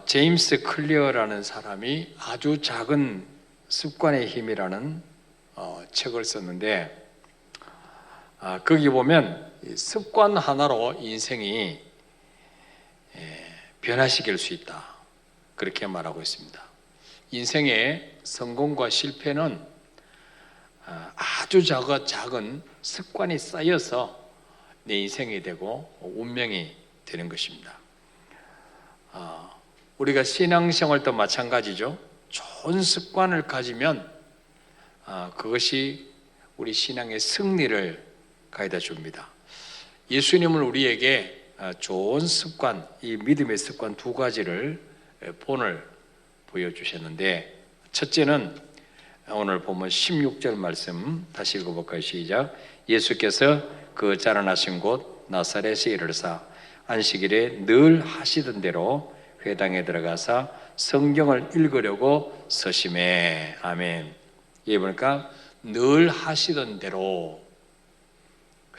제임스 클리어라는 사람이 아주 작은 습관의 힘이라는 책을 썼는데, 거기 보면 습관 하나로 인생이 변화시킬 수 있다, 그렇게 말하고 있습니다. 인생의 성공과 실패는 아주 작은 습관이 쌓여서 내 인생이 되고 운명이 되는 것입니다. 우리가 신앙생활도 마찬가지죠. 좋은 습관을 가지면 그것이 우리 신앙의 승리를 가져다 줍니다. 예수님은 우리에게 좋은 습관, 이 믿음의 습관 두 가지를 본을 보여주셨는데, 첫째는 오늘 보면 16절 말씀 다시 읽어볼까요? 시작. 예수께서 그 자라나신 곳 나사렛에 이르사 안식일에 늘 하시던 대로 회당에 들어가서 성경을 읽으려고 서심해. 아멘. 예, 보니까 늘 하시던 대로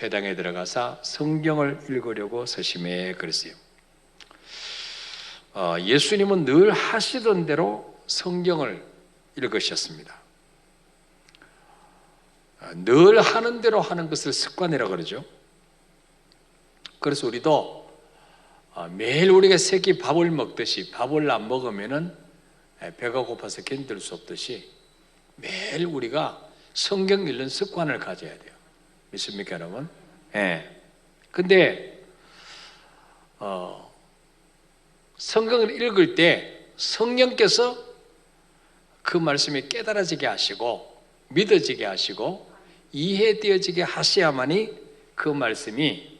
회당에 들어가서 성경을 읽으려고 서심해 그랬어요. 예수님은 늘 하시던 대로 성경을 읽으셨습니다. 늘 하는 대로 하는 것을 습관이라고 그러죠. 그래서 우리도 매일 우리가 세 끼 밥을 먹듯이, 밥을 안 먹으면은 배가 고파서 견딜 수 없듯이 매일 우리가 성경 읽는 습관을 가져야 돼요. 믿습니까, 여러분? 예. 근데 성경을 읽을 때 성령께서 그 말씀이 깨달아지게 하시고 믿어지게 하시고 이해되어지게 하셔야만이 그 말씀이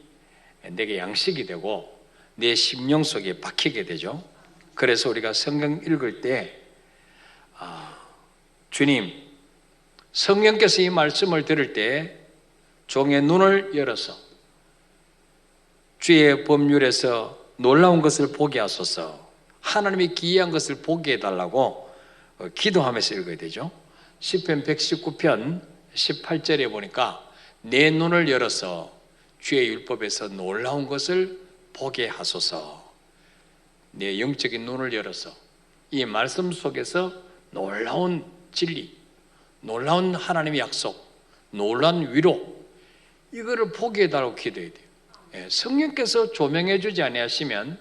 내게 양식이 되고 내 심령 속에 박히게 되죠. 그래서 우리가 성경 읽을 때 주님, 성령께서 이 말씀을 들을 때 종의 눈을 열어서 주의 법률에서 놀라운 것을 보게 하소서, 하나님이 기이한 것을 보게 해달라고 기도하면서 읽어야 되죠. 시편 119편 18절에 보니까 내 눈을 열어서 주의 율법에서 놀라운 것을 보게 하소서. 내 영적인 눈을 열어서 이 말씀 속에서 놀라운 진리, 놀라운 하나님의 약속, 놀라운 위로, 이거를 보게 해달라고 기도해야 돼요. 성령께서 조명해 주지 아니하시면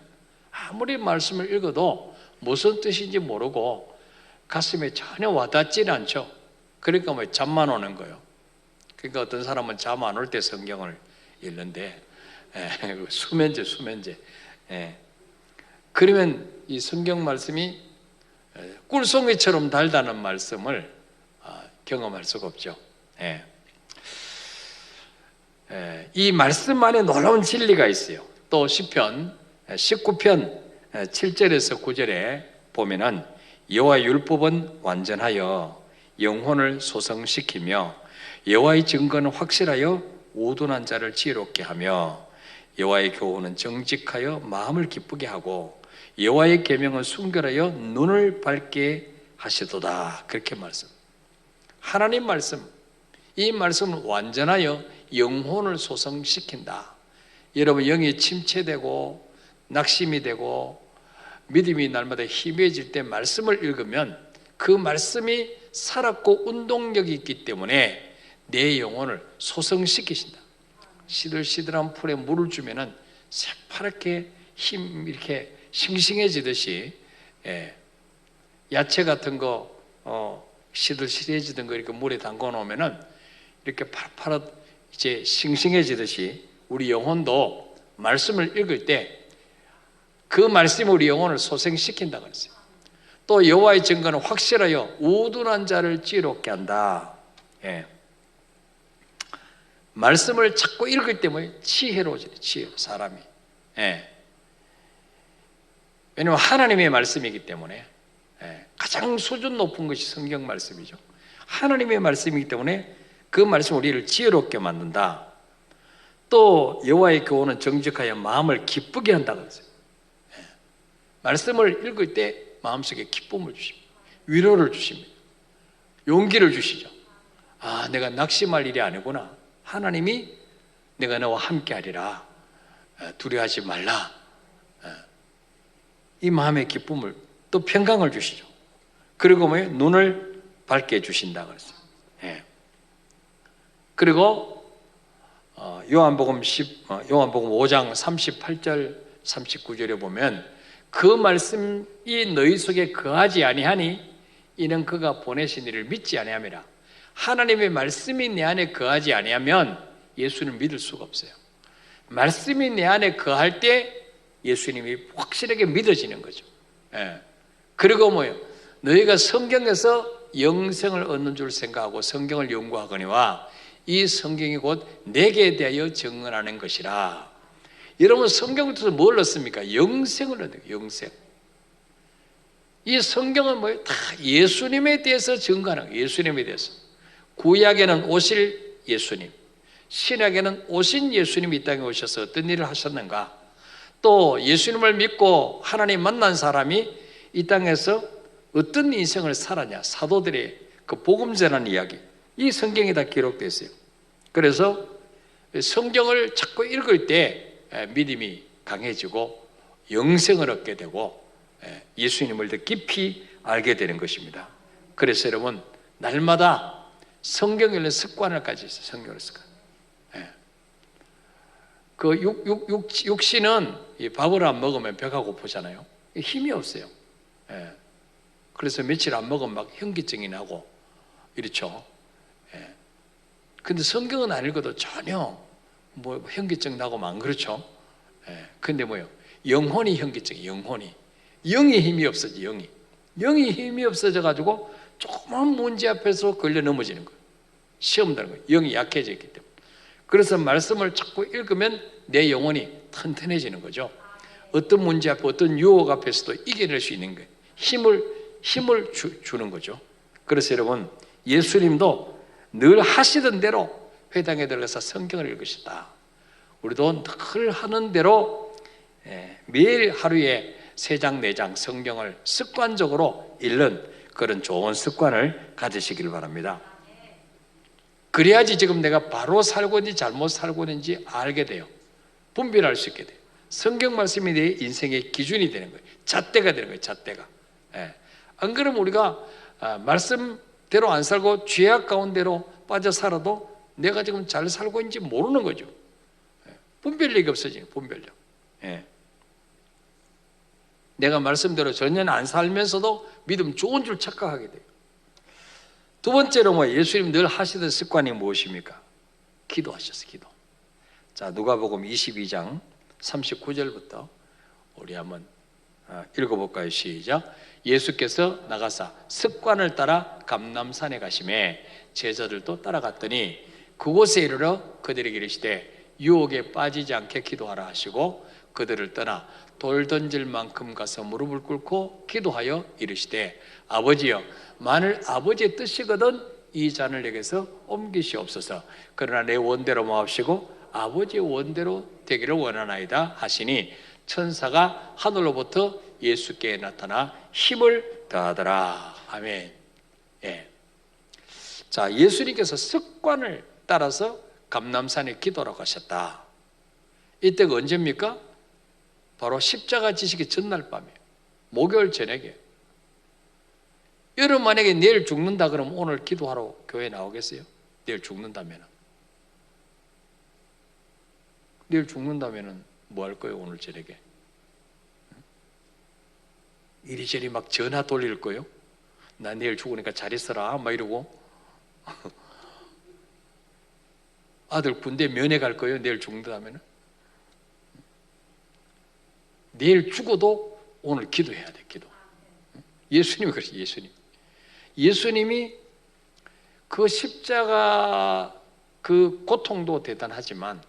아무리 말씀을 읽어도 무슨 뜻인지 모르고 가슴에 전혀 와닿지는 않죠. 그러니까 뭐 잠만 오는 거예요. 그러니까 어떤 사람은 잠 안 올 때 성경을 읽는데, 수면제. 그러면 이 성경 말씀이 꿀송이처럼 달다는 말씀을 경험할 수가 없죠. 이 말씀 안에 놀라운 진리가 있어요. 또 시편 19편 7절에서 9절에 보면은 여호와의 율법은 완전하여 영혼을 소성시키며 여호와의 증거는 확실하여 우둔한 자를 지혜롭게 하며 여호와의 교훈은 정직하여 마음을 기쁘게 하고 여호와의 계명은 순결하여 눈을 밝게 하시도다. 그렇게 말씀. 하나님 말씀, 이 말씀은 완전하여 영혼을 소성시킨다. 여러분, 영이 침체되고 낙심이 되고 믿음이 날마다 희미해질 때 말씀을 읽으면 그 말씀이 살았고 운동력이 있기 때문에 내 영혼을 소성시키신다. 시들시들한 풀에 물을 주면은 새파랗게 이렇게 싱싱해지듯이, 야채 같은 거 시들시들해지던 거 이렇게 물에 담궈 놓으면은 이렇게 파릇파릇 이제 싱싱해지듯이 우리 영혼도 말씀을 읽을 때 그 말씀이 우리 영혼을 소생시킨다고 했어요. 또 여호와의 증거는 확실하여 우둔한 자를 지혜롭게 한다. 말씀을 자꾸 읽을 때 지혜로워지네, 사람이. 왜냐하면 하나님의 말씀이기 때문에, 가장 수준 높은 것이 성경 말씀이죠. 하나님의 말씀이기 때문에 그 말씀 우리를 지혜롭게 만든다. 또 여호와의 교훈은 정직하여 마음을 기쁘게 한다고 했어요. 말씀을 읽을 때 마음속에 기쁨을 주십니다. 위로를 주십니다. 용기를 주시죠. 내가 낙심할 일이 아니구나. 하나님이 내가 너와 함께 하리라. 두려워하지 말라. 이 마음의 기쁨을 또 평강을 주시죠. 그리고 뭐예요? 눈을 밝게 해주신다 그랬어요. 예. 그리고 요한복음 5장 38절 39절에 보면 그 말씀이 너희 속에 거하지 아니하니 이는 그가 보내신 이를 믿지 아니함이라. 하나님의 말씀이 내 안에 거하지 아니하면 예수를 믿을 수가 없어요. 말씀이 내 안에 거할 때 예수님이 확실하게 믿어지는 거죠. 예. 그리고 뭐예요? 너희가 성경에서 영생을 얻는 줄 생각하고 성경을 연구하거니와 이 성경이 곧 내게 대하여 증언하는 것이라. 여러분 성경을 통해서 뭘 얻습니까? 영생을 얻어요. 영생. 이 성경은 뭐예요? 다 예수님에 대해서 증거하는 거예요. 예수님에 대해서. 구약에는 오실 예수님, 신약에는 오신 예수님이 이 땅에 오셔서 어떤 일을 하셨는가, 또 예수님을 믿고 하나님 만난 사람이 이 땅에서 어떤 인생을 살았냐, 사도들의 그 복음 전하는 이야기, 이 성경에 다 기록되어 있어요. 그래서 성경을 자꾸 읽을 때 믿음이 강해지고 영생을 얻게 되고 예수님을 더 깊이 알게 되는 것입니다. 그래서 여러분 날마다 성경 읽는 습관을 가지고 있어요. 성경을 습관. 그 육신은 밥을 안 먹으면 배가 고프잖아요. 힘이 없어요. 그래서 며칠 안 먹으면 막 현기증이 나고 이렇죠. 근데 성경은 안 읽어도 전혀 뭐 현기증 나고 막 그렇죠. 근데 뭐요? 영혼이 현기증이, 영혼이. 영이 힘이 없어져, 영이 힘이 없어져 가지고 조그만 문제 앞에서 걸려 넘어지는 거예요. 시험 드는 거예요. 영이 약해져 있기 때문에. 그래서 말씀을 자꾸 읽으면 내 영혼이 튼튼해지는 거죠. 어떤 문제 앞에, 어떤 유혹 앞에서도 이겨낼 수 있는 거예요. 힘을 주는 거죠. 그래서 여러분 예수님도 늘 하시던 대로 회당에 들어가서 성경을 읽으시다. 우리도 늘 하는 대로 매일 하루에 3장 4장 성경을 습관적으로 읽는 그런 좋은 습관을 가지시길 바랍니다. 그래야지 지금 내가 바로 살고 있는지 잘못 살고 있는지 알게 돼요. 분별할 수 있게 돼요. 성경 말씀이 내 인생의 기준이 되는 거예요. 잣대가 되는 거예요. 잣대가. 안 그러면 우리가 말씀대로 안 살고 죄악 가운데로 빠져 살아도 내가 지금 잘 살고 있는지 모르는 거죠. 분별력이 없어지는 분별력. 내가 말씀대로 전혀 안 살면서도 믿음 좋은 줄 착각하게 돼요. 두 번째로 뭐 예수님 늘 하시던 습관이 무엇입니까? 기도하셨어요. 기도. 자, 누가복음 22장 39절부터 우리 한번 읽어볼까요? 시작. 예수께서 나가사 습관을 따라 감람산에 가시매 제자들도 따라갔더니 그곳에 이르러 그들에게 이르시되 유혹에 빠지지 않게 기도하라 하시고 그들을 떠나 돌 던질 만큼 가서 무릎을 꿇고 기도하여 이르시되 아버지여 만일 아버지의 뜻이거든 이 잔을 내게서 옮기시옵소서. 그러나 내 원대로 마옵시고 아버지의 원대로 되기를 원하나이다 하시니 천사가 하늘로부터 예수께 나타나 힘을 더하더라. 아멘. 자, 예수님께서 습관을 따라서 감람산에 기도하러 가셨다. 이때가 언제입니까? 바로 십자가 지시기 전날 밤이에요. 목요일 저녁에. 여러분 만약에 내일 죽는다 그러면 오늘 기도하러 교회 나오겠어요? 내일 죽는다면. 내일 죽는다면 뭐 할 거예요? 오늘 저녁에. 이리저리 막 전화 돌릴 거예요? 나 내일 죽으니까 잘 있어라 막 이러고. 아들 군대 면회 갈 거예요? 내일 죽는다면. 내일 죽어도 오늘 기도해야 돼. 기도. 예수님이 그러시. 예수님이 그 십자가 그 고통도 대단하지만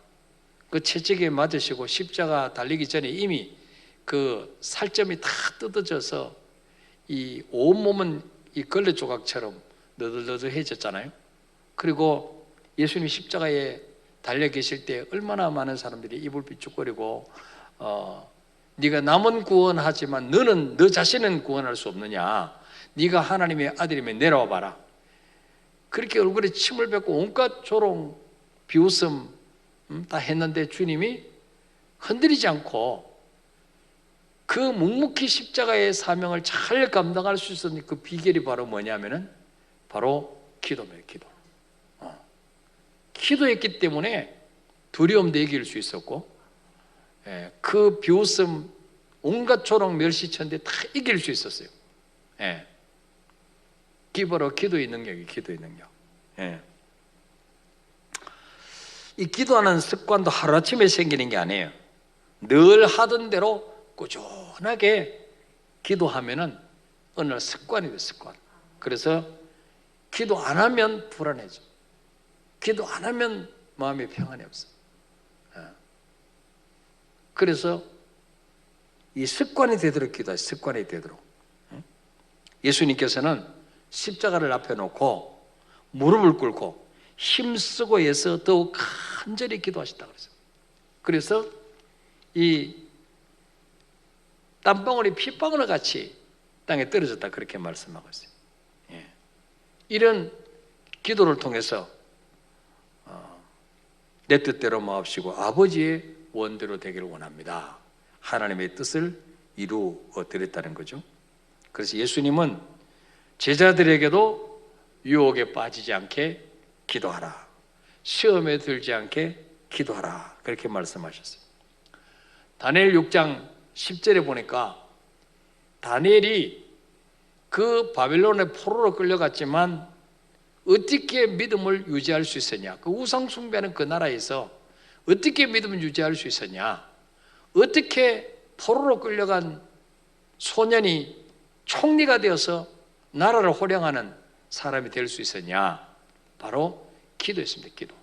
그 채찍에 맞으시고 십자가 달리기 전에 이미 그 살점이 다 뜯어져서 이 온몸은 이 걸레 조각처럼 너덜너덜해졌잖아요. 그리고 예수님이 십자가에 달려 계실 때 얼마나 많은 사람들이 입을 비축거리고 네가 남은 구원하지만 너는 너 자신은 구원할 수 없느냐. 네가 하나님의 아들이면 내려와 봐라. 그렇게 얼굴에 침을 뱉고 온갖 조롱, 비웃음 다 했는데 주님이 흔들리지 않고 그 묵묵히 십자가의 사명을 잘 감당할 수 있었던 그 비결이 바로 뭐냐면은 바로 기도입니다. 기도. 기도했기 때문에 두려움도 이길 수 있었고, 그 비웃음 온갖 조롱 멸시천대 다 이길 수 있었어요. 바로 기도의 능력이 기도의 능력. 이 기도하는 습관도 하루아침에 생기는 게 아니에요. 늘 하던 대로 꾸준하게 기도하면은 어느 날 습관이 돼요. 습관. 그래서 기도 안 하면 불안해져. 기도 안 하면 마음에 평안이 없어. 그래서 이 습관이 되도록 기도해. 습관이 되도록. 예수님께서는 십자가를 앞에 놓고 무릎을 꿇고 힘쓰고 해서 더욱 간절히 기도하셨다 그랬어요. 그래서 이 땀방울이 핏방울 같이 땅에 떨어졌다 그렇게 말씀하고 있어요. 이런 기도를 통해서 내 뜻대로 마옵시고 아버지의 원대로 되기를 원합니다. 하나님의 뜻을 이루어 드렸다는 거죠. 그래서 예수님은 제자들에게도 유혹에 빠지지 않게 기도하라, 시험에 들지 않게 기도하라 그렇게 말씀하셨어요. 다니엘 6장 10절에 보니까 다니엘이 그 바벨론의 포로로 끌려갔지만 어떻게 믿음을 유지할 수 있었냐? 그 우상 숭배하는 그 나라에서 어떻게 믿음을 유지할 수 있었냐? 어떻게 포로로 끌려간 소년이 총리가 되어서 나라를 호령하는 사람이 될 수 있었냐? 바로 기도했습니다. 기도.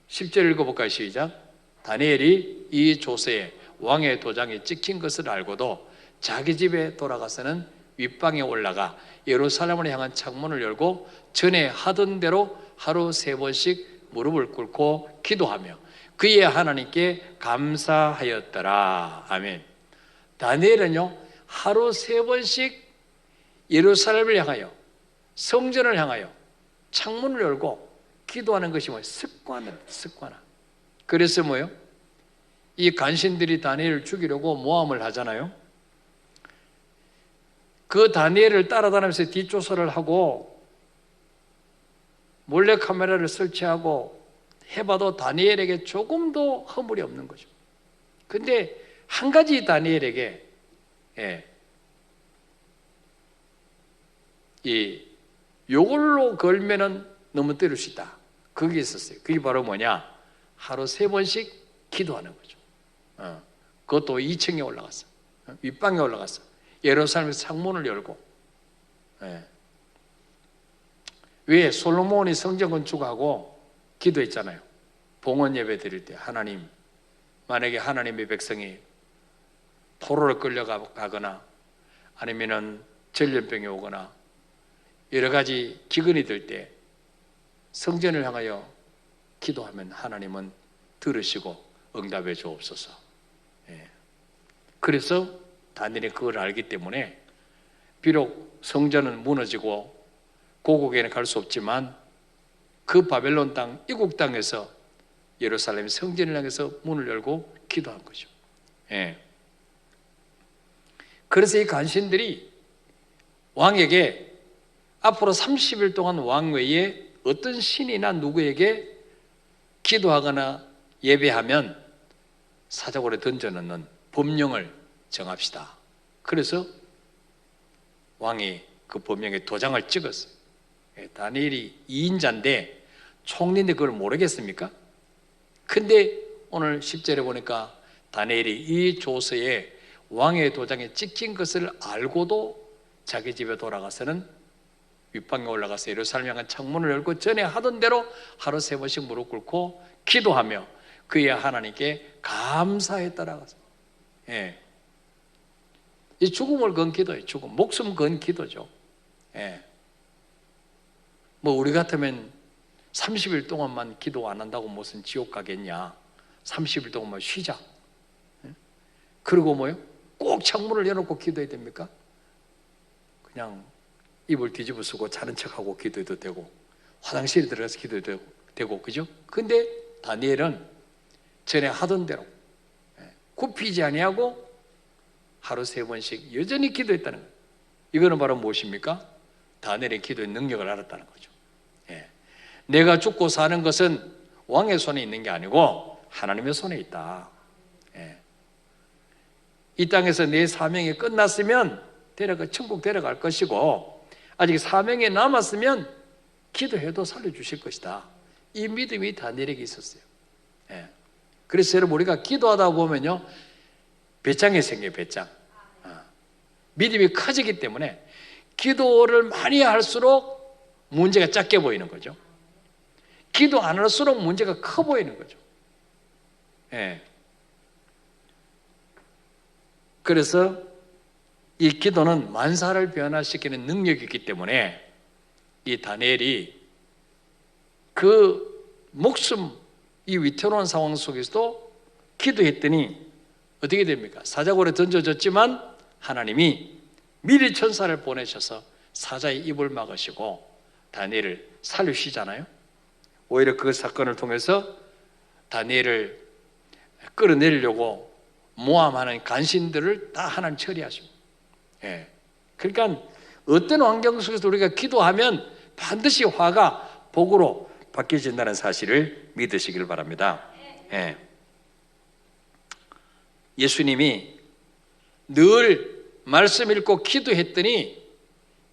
10절 읽어볼까요? 시작. 다니엘이 이 조서에 왕의 도장이 찍힌 것을 알고도 자기 집에 돌아가서는 윗방에 올라가 예루살렘을 향한 창문을 열고 전에 하던 대로 하루 3번씩 무릎을 꿇고 기도하며 그의 하나님께 감사하였더라. 아멘. 다니엘은요 하루 3번씩 예루살렘을 향하여 성전을 향하여 창문을 열고 기도하는 것이 뭐예요? 습관화. 그래서 뭐예요? 이 간신들이 다니엘을 죽이려고 모함을 하잖아요. 그 다니엘을 따라다니면서 뒷조사를 하고 몰래 카메라를 설치하고 해봐도 다니엘에게 조금도 허물이 없는 거죠. 근데 한 가지 다니엘에게 이 요걸로 걸면은 너무 때릴 수 있다. 그게 있었어요. 그게 바로 뭐냐? 하루 3번씩 기도하는 거죠. 그것도 2층에 올라갔어. 윗방에 올라갔어. 예루살렘에서 창문을 열고. 왜 솔로몬이 성전 건축하고 기도했잖아요. 봉헌 예배 드릴 때 하나님, 만약에 하나님의 백성이 포로를 끌려가거나 아니면은 전염병이 오거나 여러 가지 기근이 들 때 성전을 향하여 기도하면 하나님은 들으시고 응답해 주옵소서. 그래서 다니엘이 그걸 알기 때문에 비록 성전은 무너지고 고국에는 갈 수 없지만 그 바벨론 땅, 이국 땅에서 예루살렘 성전을 향해서 문을 열고 기도한 거죠. 그래서 이 간신들이 왕에게 앞으로 30일 동안 왕 외에 어떤 신이나 누구에게 기도하거나 예배하면 사자굴에 던져넣는 법령을 정합시다. 그래서 왕이 그 법령에 도장을 찍었어요. 다니엘이 2인자인데 총리인데 그걸 모르겠습니까? 근데 오늘 10절에 보니까 다니엘이 이 조서에 왕의 도장에 찍힌 것을 알고도 자기 집에 돌아가서는 윗방에 올라가서 예루살렘 향한 창문을 열고 전에 하던 대로 하루 3번씩 무릎 꿇고 기도하며 그의 하나님께 감사했더라. 이 죽음을 건 기도예요. 죽음, 목숨 건 기도죠. 뭐 우리 같으면 30일 동안만 기도 안 한다고 무슨 지옥 가겠냐? 30일 동안만 쉬자. 그리고 뭐요? 꼭 창문을 열어놓고 기도해야 됩니까? 그냥 입을 뒤집어 쓰고 자는 척하고 기도해도 되고 화장실에 들어가서 기도해도 되고 그죠? 근데 다니엘은 전에 하던 대로 굽히지 아니하고 하루 3번씩 여전히 기도했다는 거예요. 이거는 바로 무엇입니까? 다니엘의 기도의 능력을 알았다는 거죠. 예. 내가 죽고 사는 것은 왕의 손에 있는 게 아니고 하나님의 손에 있다. 예. 이 땅에서 내 사명이 끝났으면 천국 데려갈 것이고, 아직 사명이 남았으면 기도해도 살려주실 것이다. 이 믿음이 다니엘에게 있었어요. 예. 그래서 여러분, 우리가 기도하다 보면요, 배짱이 생겨요. 배짱. 믿음이 커지기 때문에 기도를 많이 할수록 문제가 작게 보이는 거죠. 기도 안 할수록 문제가 커 보이는 거죠. 예. 그래서 이 기도는 만사를 변화시키는 능력이 있기 때문에 이 다니엘이 그 목숨, 이 위태로운 상황 속에서도 기도했더니 어떻게 됩니까? 사자굴에 던져졌지만 하나님이 미리 천사를 보내셔서 사자의 입을 막으시고 다니엘을 살리시잖아요. 오히려 그 사건을 통해서 다니엘을 끌어내리려고 모함하는 간신들을 다 하나님 처리하십니다. 예. 그러니까 어떤 환경 속에서 우리가 기도하면 반드시 화가 복으로 바뀌어진다는 사실을 믿으시길 바랍니다. 예. 예수님이 늘 말씀 읽고 기도했더니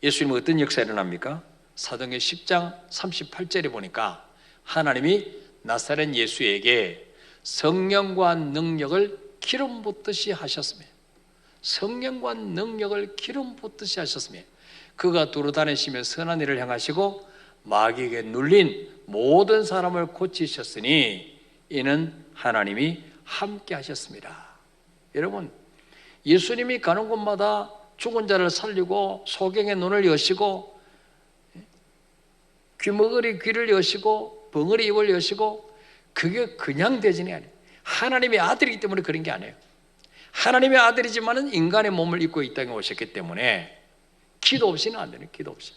예수님은 어떤 역사가 일어납니까? 사도행전 10장 38절에 보니까 하나님이 나사렛 예수에게 성령과 능력을 기름 붓듯이 하셨으며, 성령과 능력을 기름 붓듯이 하셨으며, 그가 두루 다니시며 선한 일을 행하시고 마귀에게 눌린 모든 사람을 고치셨으니 이는 하나님이 함께 하셨습니다. 여러분, 예수님이 가는 곳마다 죽은 자를 살리고 소경의 눈을 여시고 귀머거리 귀를 여시고 벙어리 입을 여시고, 그게 그냥 대전이 아니에요. 하나님의 아들이기 때문에 그런 게 아니에요. 하나님의 아들이지만은 인간의 몸을 입고 이 땅에 오셨기 때문에 기도 없이는 안 되는, 기도 없이.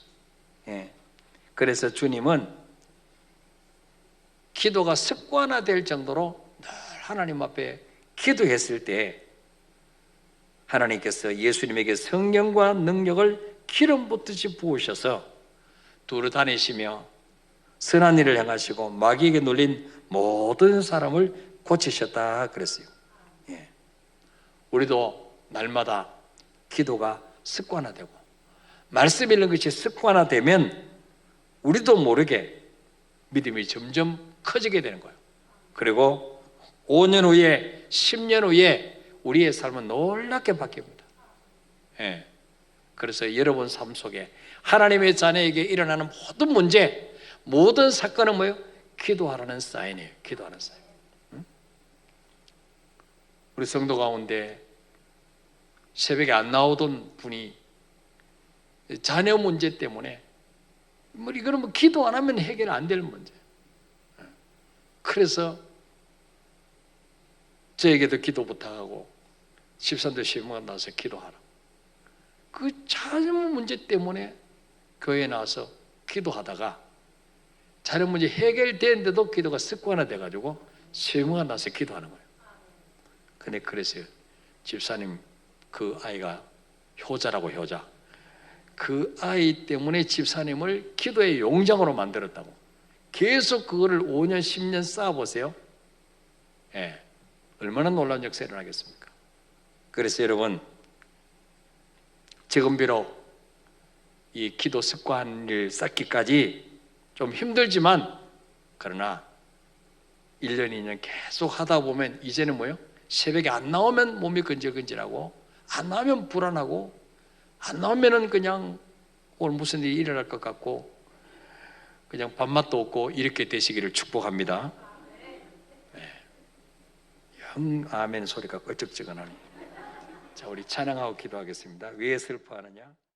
예. 그래서 주님은 기도가 습관화될 정도로 늘 하나님 앞에 기도했을 때 하나님께서 예수님에게 성령과 능력을 기름 붓듯이 부으셔서 두루 다니시며 선한 일을 행하시고 마귀에게 눌린 모든 사람을 고치셨다 그랬어요. 예. 우리도 날마다 기도가 습관화되고 말씀 읽는 것이 습관화되면 우리도 모르게 믿음이 점점 커지게 되는 거예요. 그리고 5년 후에 10년 후에 우리의 삶은 놀랍게 바뀝니다. 예. 그래서 여러분 삶 속에 하나님의 자녀에게 일어나는 모든 문제, 모든 사건은 뭐예요? 기도하라는 사인이에요. 기도하는 사인. 응? 우리 성도 가운데 새벽에 안 나오던 분이 자녀 문제 때문에 이거는 뭐 기도 안 하면 해결 안 될 문제. 그래서 저에게도 기도 부탁하고 집사람들 시험관 나와서 기도하라. 그 자녀 문제 때문에 교회에 나와서 기도하다가 자녀 문제 해결되는데도 기도가 습관화돼가지고 시험관 나와서 기도하는 거예요. 근데 그래서 집사님, 그 아이가 효자라고, 효자. 그 아이 때문에 집사님을 기도의 용장으로 만들었다고. 계속 그거를 5년, 10년 쌓아보세요. 예. 얼마나 놀라운 역사가 일어나겠습니까? 그래서 여러분, 지금 비록 이 기도 습관을 쌓기까지 좀 힘들지만, 그러나 1년, 2년 계속 하다 보면 이제는 뭐예요? 새벽에 안 나오면 몸이 근질근질하고, 안 나오면 불안하고, 안 나오면은 그냥 오늘 무슨 일이 일어날 것 같고, 그냥 밥맛도 없고, 이렇게 되시기를 축복합니다. 영 아멘 소리가 껄쩍지근하네. 자, 우리 찬양하고 기도하겠습니다. 왜 슬퍼하느냐?